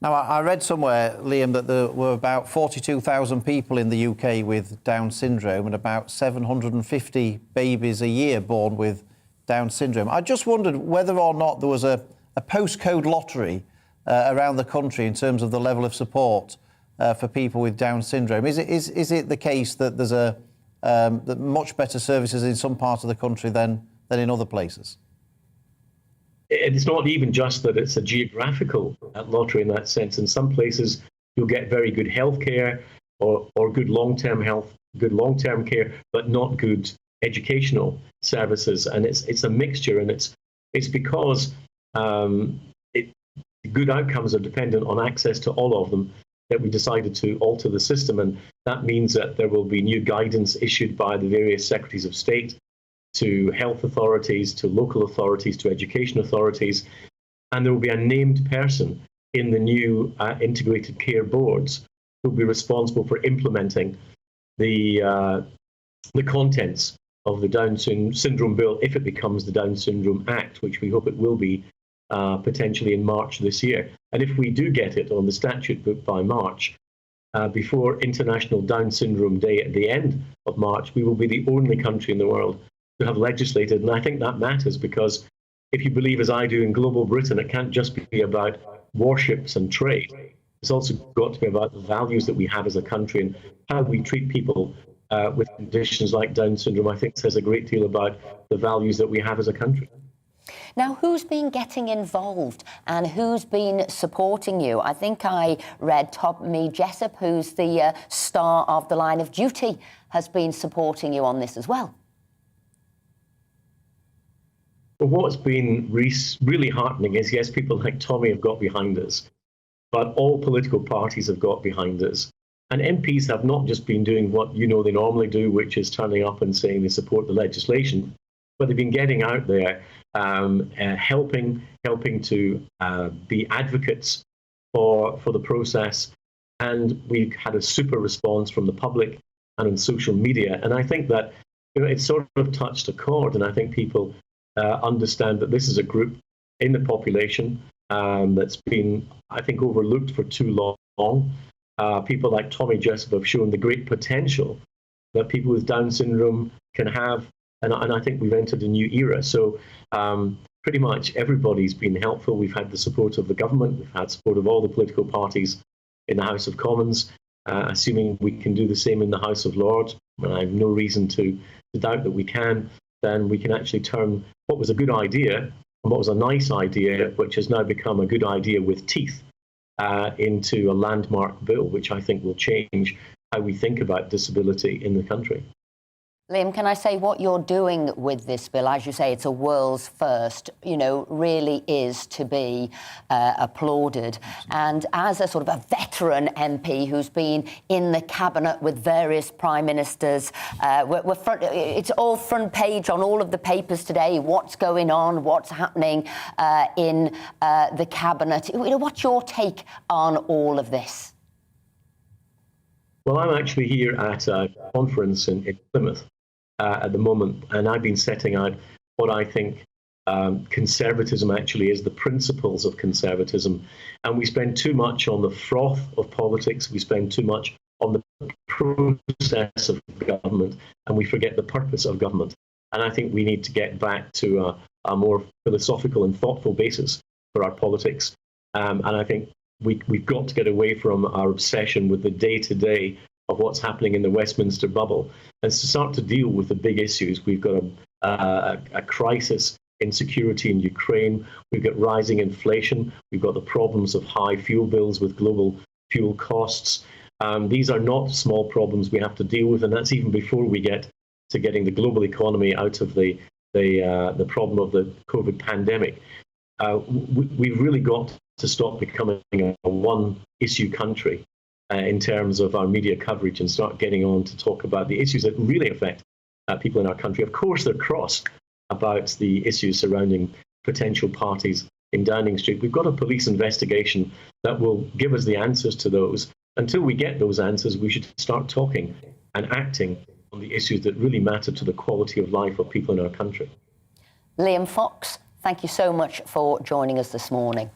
Now, I read somewhere, Liam, that there were about 42,000 people in the UK with Down syndrome and about 750 babies a year born with Down syndrome. I just wondered whether or not there was a postcode lottery around the country in terms of the level of support for people with Down syndrome. Is it the case that there's that much better services in some parts of the country than in other places? It's not even just that it's a geographical lottery in that sense. In some places, you'll get very good health care or good long-term health, good long-term care, but not good educational services. And it's a mixture, and it's because good outcomes are dependent on access to all of them that we decided to alter the system. And that means that there will be new guidance issued by the various secretaries of state to health authorities, to local authorities, to education authorities. And there will be a named person in the new integrated care boards who will be responsible for implementing the contents of the Down Syndrome Bill if it becomes the Down Syndrome Act, which we hope it will be potentially in March this year. And if we do get it on the statute book by March, before International Down Syndrome Day at the end of March, we will be the only country in the world to have legislated. And I think that matters, because if you believe, as I do, in global Britain, it can't just be about warships and trade. It's also got to be about the values that we have as a country, and how we treat people with conditions like Down syndrome, I think, says a great deal about the values that we have as a country. Now, who's been getting involved and who's been supporting you? I think I read Tommy Jessup, who's the star of The Line of Duty, has been supporting you on this as well. But what's been really heartening is, yes, people like Tommy have got behind us, but all political parties have got behind us. And MPs have not just been doing what they normally do, which is turning up and saying they support the legislation, but they've been getting out there, helping to be advocates for the process. And we've had a super response from the public and on social media. And I think that it's sort of touched a chord, and I think people understand that this is a group in the population that's been, I think, overlooked for too long. People like Tommy Jessup have shown the great potential that people with Down syndrome can have, and I think we've entered a new era. So pretty much everybody's been helpful. We've had the support of the government, we've had support of all the political parties in the House of Commons, assuming we can do the same in the House of Lords, and I have no reason to doubt that we can. Then we can actually turn what was a good idea what was a nice idea, which has now become a good idea with teeth, into a landmark bill, which I think will change how we think about disability in the country. Liam, can I say what you're doing with this bill, as you say, it's a world's first, really is to be applauded. And as a sort of a veteran MP who's been in the cabinet with various prime ministers, it's all front page on all of the papers today, what's going on, what's happening in the cabinet. What's your take on all of this? Well, I'm actually here at a conference in Plymouth at the moment, and I've been setting out what I think conservatism actually is, the principles of conservatism. And we spend too much on the froth of politics, we spend too much on the process of government, and we forget the purpose of government. And I think we need to get back to a more philosophical and thoughtful basis for our politics. And I think we've got to get away from our obsession with the day-to-day of what's happening in the Westminster bubble and to start to deal with the big issues. We've got a crisis in security in Ukraine. We've got rising inflation. We've got the problems of high fuel bills with global fuel costs. These are not small problems we have to deal with, and that's even before we get to getting the global economy out of the problem of the COVID pandemic. We've really got to stop becoming a one-issue country in terms of our media coverage and start getting on to talk about the issues that really affect people in our country. Of course, they're cross about the issues surrounding potential parties in Downing Street. We've got a police investigation that will give us the answers to those. Until we get those answers, we should start talking and acting on the issues that really matter to the quality of life of people in our country. Liam Fox, thank you so much for joining us this morning.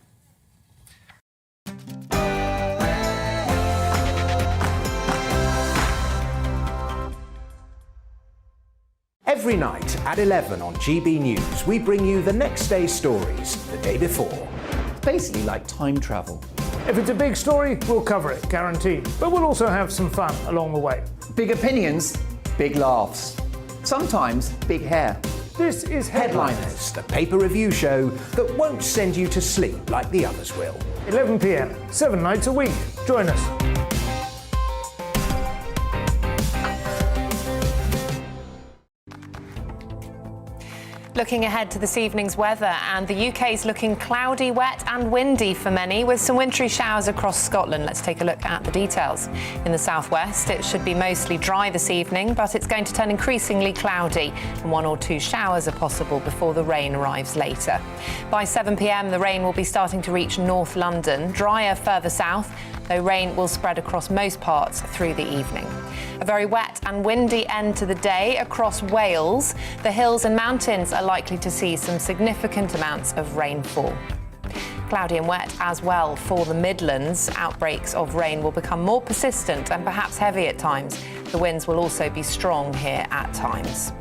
Every night at 11 on GB News, we bring you the next day's stories the day before. It's basically like time travel. If it's a big story, we'll cover it, guaranteed. But we'll also have some fun along the way. Big opinions, big laughs. Sometimes big hair. This is Headliners, the paper review show that won't send you to sleep like the others will. 11 p.m, 7 nights a week. Join us. Looking ahead to this evening's weather, and the UK's looking cloudy, wet and windy for many, with some wintry showers across Scotland. Let's take a look at the details. In the southwest, it should be mostly dry this evening, but it's going to turn increasingly cloudy, and 1 or 2 showers are possible before the rain arrives later. By 7 p.m, the rain will be starting to reach North London, drier further south, though rain will spread across most parts through the evening. A very wet and windy end to the day across Wales. The hills and mountains are likely to see some significant amounts of rainfall. Cloudy and wet as well for the Midlands. Outbreaks of rain will become more persistent and perhaps heavy at times. The winds will also be strong here at times.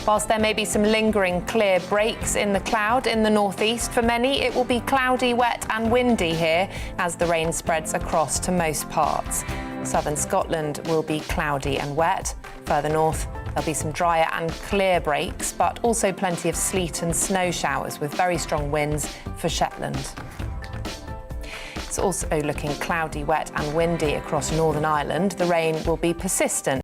Whilst there may be some lingering clear breaks in the cloud in the northeast, for many it will be cloudy, wet and windy here as the rain spreads across to most parts. Southern Scotland will be cloudy and wet. Further north, there'll be some drier and clear breaks, but also plenty of sleet and snow showers with very strong winds for Shetland. It's also looking cloudy, wet and windy across Northern Ireland. The rain will be persistent.